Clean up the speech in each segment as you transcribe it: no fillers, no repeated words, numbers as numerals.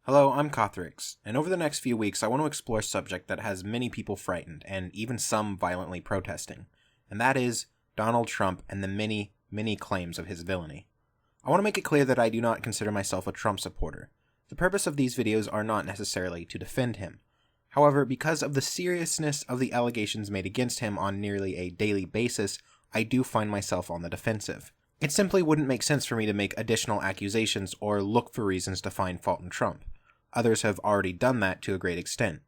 Hello, I'm Cothrix, and over the next few weeks I want to explore a subject that has many people frightened, and even some violently protesting, and that is Donald Trump and the many claims of his villainy. I want to make it clear that I do not consider myself a Trump supporter. The purpose of these videos are not necessarily to defend him. However, because of the seriousness of the allegations made against him on nearly a daily basis, I do find myself on the defensive. It simply wouldn't make sense for me to make additional accusations or look for reasons to find fault in Trump. Others have already done that to a great extent.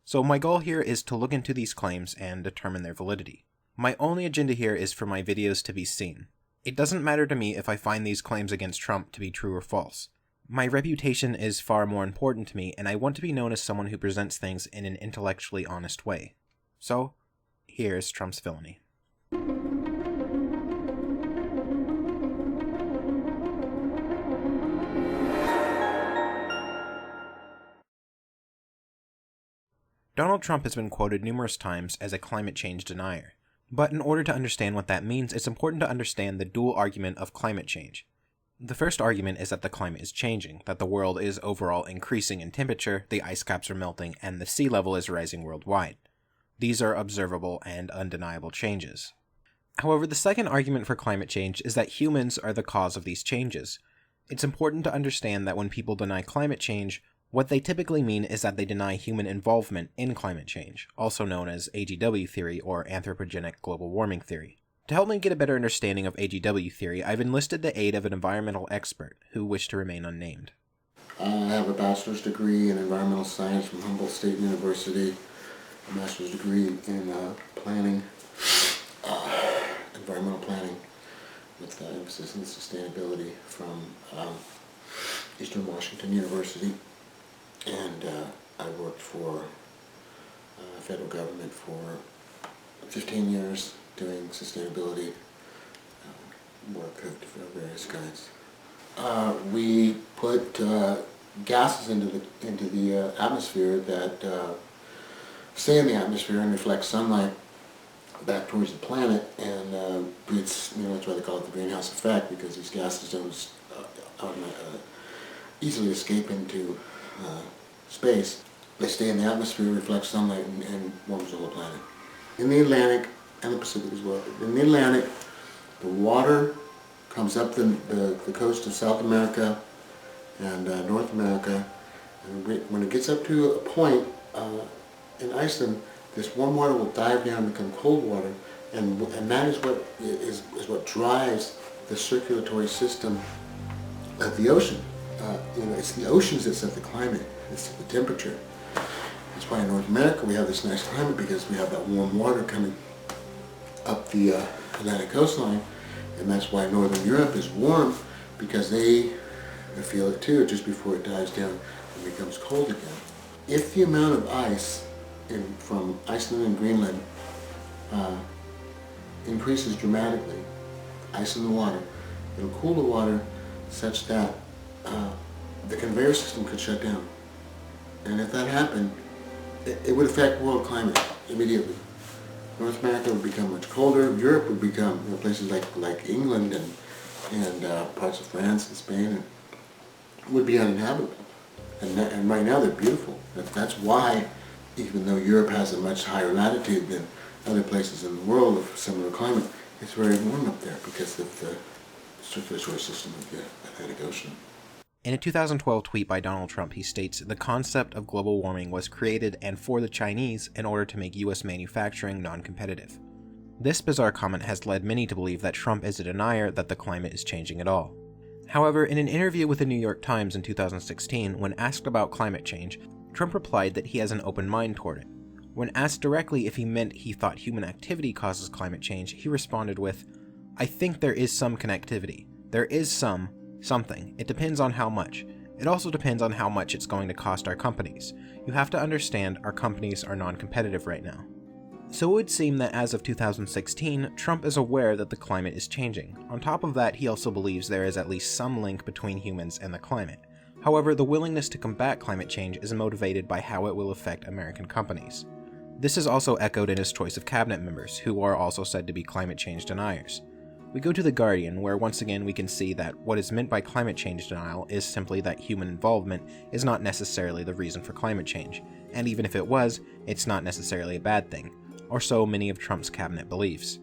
So my goal here is to look into these claims and determine their validity. My only agenda here is for my videos to be seen. It doesn't matter to me if I find these claims against Trump to be true or false. My reputation is far more important to me, and I want to be known as someone who presents things in an intellectually honest way. So, here's Trump's villainy. Donald Trump has been quoted numerous times as a climate change denier. But in order to understand what that means, it's important to understand the dual argument of climate change. The first argument is that the climate is changing, that the world is overall increasing in temperature, the ice caps are melting, and the sea level is rising worldwide. These are observable and undeniable changes. However, the second argument for climate change is that humans are the cause of these changes. It's important to understand that when people deny climate change, what they typically mean is that they deny human involvement in climate change, also known as AGW theory or anthropogenic global warming theory. To help me get a better understanding of AGW theory, I've enlisted the aid of an environmental expert who wished to remain unnamed. I have a bachelor's degree in environmental science from Humboldt State University, a master's degree in planning, environmental planning with emphasis in sustainability from Eastern Washington University. And I worked for federal government for 15 years doing sustainability work of various kinds. We put gases into the atmosphere that stay in the atmosphere and reflect sunlight back towards the planet, and it's, that's why they call it the greenhouse effect, because these gases don't easily escape into space. They stay in the atmosphere, reflect sunlight, and warms the whole planet. In the Atlantic and the Pacific as well. In the Atlantic, the water comes up the coast of South America and North America, and when it gets up to a point in Iceland, this warm water will dive down and become cold water, and that is what drives the circulatory system of the ocean. It's the oceans that set the climate, it's the temperature. That's why in North America we have this nice climate, because we have that warm water coming up the Atlantic coastline, and that's why Northern Europe is warm, because they feel it too just before it dives down and becomes cold again. If the amount of ice from Iceland and Greenland increases dramatically, ice in the water, it'll cool the water such that the conveyor system could shut down. And if that happened, it would affect world climate immediately. North America would become much colder. Europe would become, places like England and parts of France and Spain would be uninhabitable. And right now they're beautiful. That's why, even though Europe has a much higher latitude than other places in the world of similar climate, it's very warm up there because of the circulatory system of the Atlantic Ocean. In a 2012 tweet by Donald Trump, he states, "The concept of global warming was created and for the Chinese in order to make US manufacturing non-competitive." This bizarre comment has led many to believe that Trump is a denier that the climate is changing at all. However, in an interview with the New York Times in 2016, when asked about climate change, Trump replied that he has an open mind toward it. When asked directly if he meant he thought human activity causes climate change, he responded with, "I think there is some connectivity. There is something. It depends on how much. It also depends on how much it's going to cost our companies. You have to understand our companies are non-competitive right now." So it would seem that as of 2016, Trump is aware that the climate is changing. On top of that, he also believes there is at least some link between humans and the climate. However, the willingness to combat climate change is motivated by how it will affect American companies. This is also echoed in his choice of cabinet members, who are also said to be climate change deniers. We go to The Guardian, where once again we can see that what is meant by climate change denial is simply that human involvement is not necessarily the reason for climate change, and even if it was, it's not necessarily a bad thing, or so many of Trump's cabinet believes.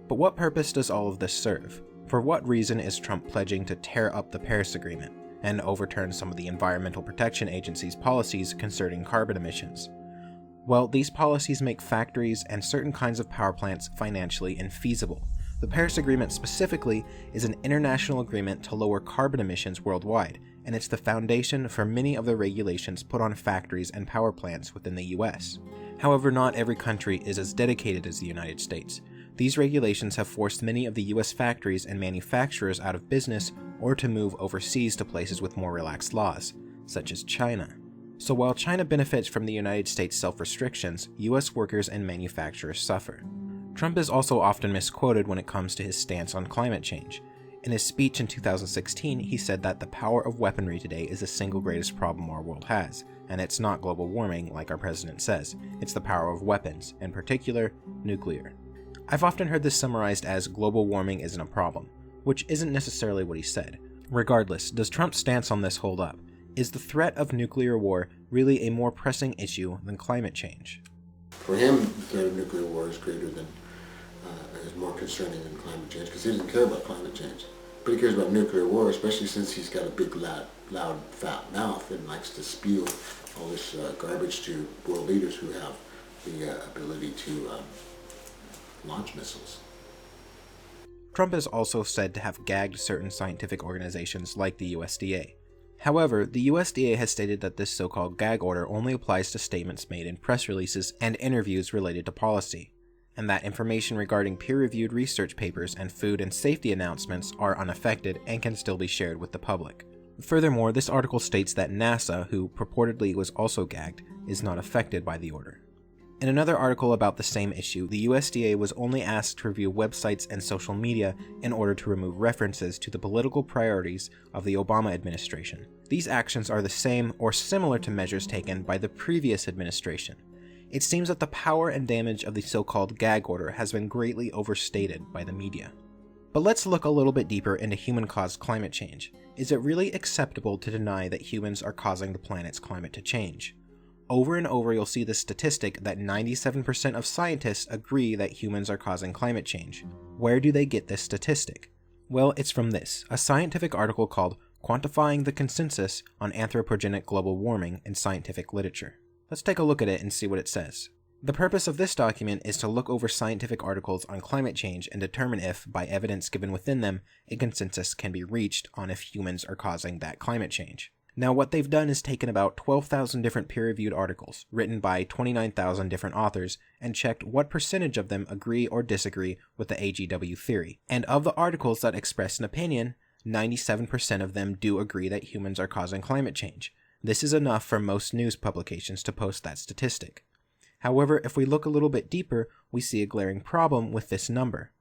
But what purpose does all of this serve? For what reason is Trump pledging to tear up the Paris Agreement and overturn some of the Environmental Protection Agency's policies concerning carbon emissions? Well, these policies make factories and certain kinds of power plants financially infeasible. The Paris Agreement specifically is an international agreement to lower carbon emissions worldwide, and it's the foundation for many of the regulations put on factories and power plants within the US. However, not every country is as dedicated as the United States. These regulations have forced many of the US factories and manufacturers out of business or to move overseas to places with more relaxed laws, such as China. So while China benefits from the United States' self-restrictions, US workers and manufacturers suffer. Trump is also often misquoted when it comes to his stance on climate change. In his speech in 2016, he said that the power of weaponry today is the single greatest problem our world has, and it's not global warming like our president says, it's the power of weapons, in particular, nuclear. I've often heard this summarized as global warming isn't a problem, which isn't necessarily what he said. Regardless, does Trump's stance on this hold up? Is the threat of nuclear war really a more pressing issue than climate change? For him, the threat of nuclear war is is more concerning than climate change, because he doesn't care about climate change. But he cares about nuclear war, especially since he's got a big, loud, fat mouth and likes to spew all this garbage to world leaders who have the ability to launch missiles. Trump is also said to have gagged certain scientific organizations like the USDA. However, the USDA has stated that this so-called gag order only applies to statements made in press releases and interviews related to policy, and that information regarding peer-reviewed research papers and food and safety announcements are unaffected and can still be shared with the public. Furthermore, this article states that NASA, who purportedly was also gagged, is not affected by the order. In another article about the same issue, the USDA was only asked to review websites and social media in order to remove references to the political priorities of the Obama administration. These actions are the same or similar to measures taken by the previous administration. It seems that the power and damage of the so-called gag order has been greatly overstated by the media. But let's look a little bit deeper into human-caused climate change. Is it really acceptable to deny that humans are causing the planet's climate to change? Over and over you'll see the statistic that 97% of scientists agree that humans are causing climate change. Where do they get this statistic? Well, it's from this, a scientific article called Quantifying the Consensus on Anthropogenic Global Warming in Scientific Literature. Let's take a look at it and see what it says. The purpose of this document is to look over scientific articles on climate change and determine if, by evidence given within them, a consensus can be reached on if humans are causing that climate change. Now, what they've done is taken about 12,000 different peer-reviewed articles, written by 29,000 different authors, and checked what percentage of them agree or disagree with the AGW theory. And of the articles that express an opinion, 97% of them do agree that humans are causing climate change. This is enough for most news publications to post that statistic. However, if we look a little bit deeper, we see a glaring problem with this number.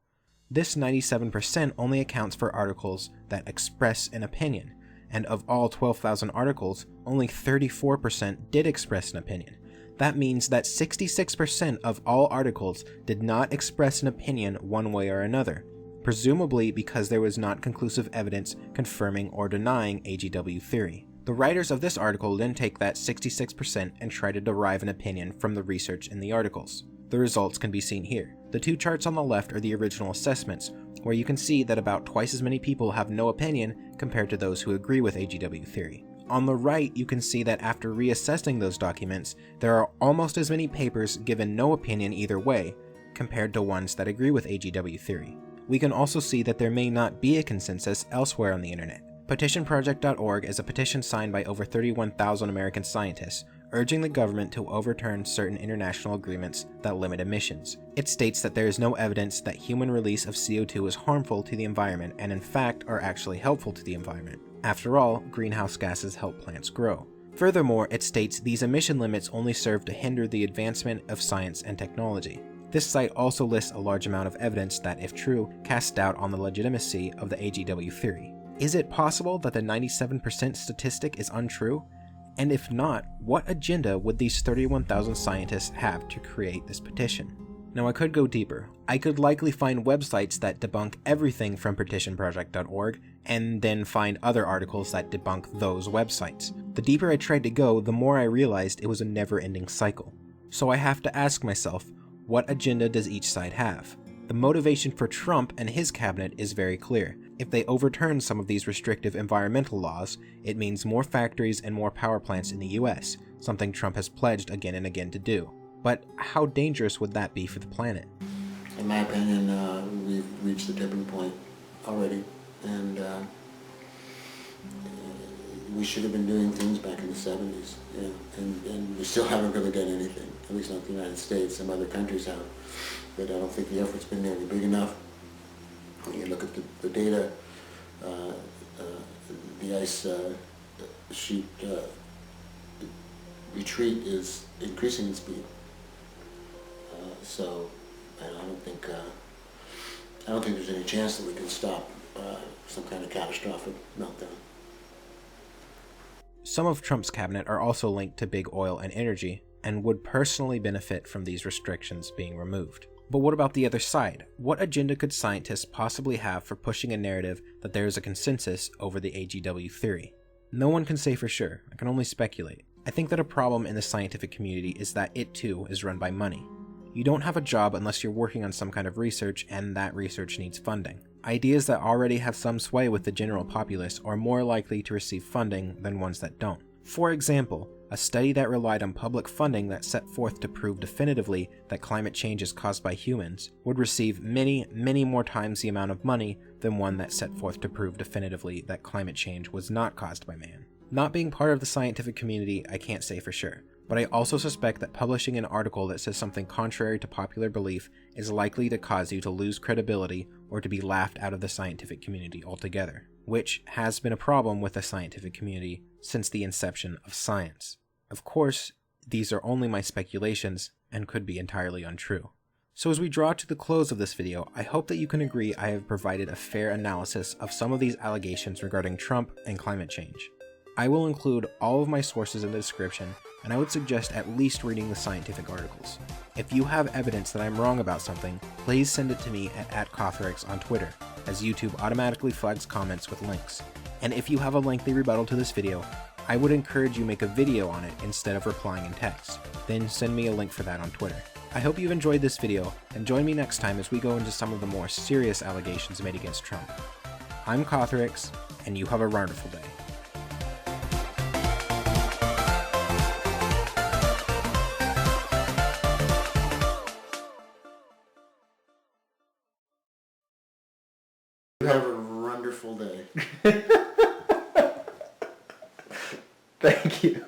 This 97% only accounts for articles that express an opinion, and of all 12,000 articles, only 34% did express an opinion. That means that 66% of all articles did not express an opinion one way or another, presumably because there was not conclusive evidence confirming or denying AGW theory. The writers of this article then take that 66% and try to derive an opinion from the research in the articles. The results can be seen here. The two charts on the left are the original assessments, where you can see that about twice as many people have no opinion compared to those who agree with AGW theory. On the right, you can see that after reassessing those documents, there are almost as many papers given no opinion either way, compared to ones that agree with AGW theory. We can also see that there may not be a consensus elsewhere on the internet. PetitionProject.org is a petition signed by over 31,000 American scientists, urging the government to overturn certain international agreements that limit emissions. It states that there is no evidence that human release of CO2 is harmful to the environment and in fact are actually helpful to the environment. After all, greenhouse gases help plants grow. Furthermore, it states these emission limits only serve to hinder the advancement of science and technology. This site also lists a large amount of evidence that, if true, casts doubt on the legitimacy of the AGW theory. Is it possible that the 97% statistic is untrue? And if not, what agenda would these 31,000 scientists have to create this petition? Now I could go deeper. I could likely find websites that debunk everything from petitionproject.org and then find other articles that debunk those websites. The deeper I tried to go, the more I realized it was a never-ending cycle. So I have to ask myself, what agenda does each side have? The motivation for Trump and his cabinet is very clear. If they overturn some of these restrictive environmental laws, it means more factories and more power plants in the US, something Trump has pledged again and again to do. But how dangerous would that be for the planet? In my opinion, we've reached the tipping point already, and we should have been doing things back in the 70s, and we still haven't really done anything, at least not the United States. Some other countries have, but I don't think the effort's been nearly big enough. When you look at the data, the ice sheet retreat is increasing in speed. So I don't think there's any chance that we can stop some kind of catastrophic meltdown. Some of Trump's cabinet are also linked to big oil and energy, and would personally benefit from these restrictions being removed. But what about the other side? What agenda could scientists possibly have for pushing a narrative that there is a consensus over the AGW theory? No one can say for sure, I can only speculate. I think that a problem in the scientific community is that it too is run by money. You don't have a job unless you're working on some kind of research, and that research needs funding. Ideas that already have some sway with the general populace are more likely to receive funding than ones that don't. For example, a study that relied on public funding that set forth to prove definitively that climate change is caused by humans would receive many, many more times the amount of money than one that set forth to prove definitively that climate change was not caused by man. Not being part of the scientific community, I can't say for sure, but I also suspect that publishing an article that says something contrary to popular belief is likely to cause you to lose credibility or to be laughed out of the scientific community altogether, which has been a problem with the scientific community since the inception of science. Of course, these are only my speculations and could be entirely untrue. So as we draw to the close of this video, I hope that you can agree I have provided a fair analysis of some of these allegations regarding Trump and climate change. I will include all of my sources in the description, and I would suggest at least reading the scientific articles. If you have evidence that I'm wrong about something, please send it to me at @Cothrix on Twitter, as YouTube automatically flags comments with links. And if you have a lengthy rebuttal to this video, I would encourage you make a video on it instead of replying in text. Then send me a link for that on Twitter. I hope you've enjoyed this video, and join me next time as we go into some of the more serious allegations made against Trump. I'm Cothrix, and you have a wonderful day. You have a wonderful day. Thank you.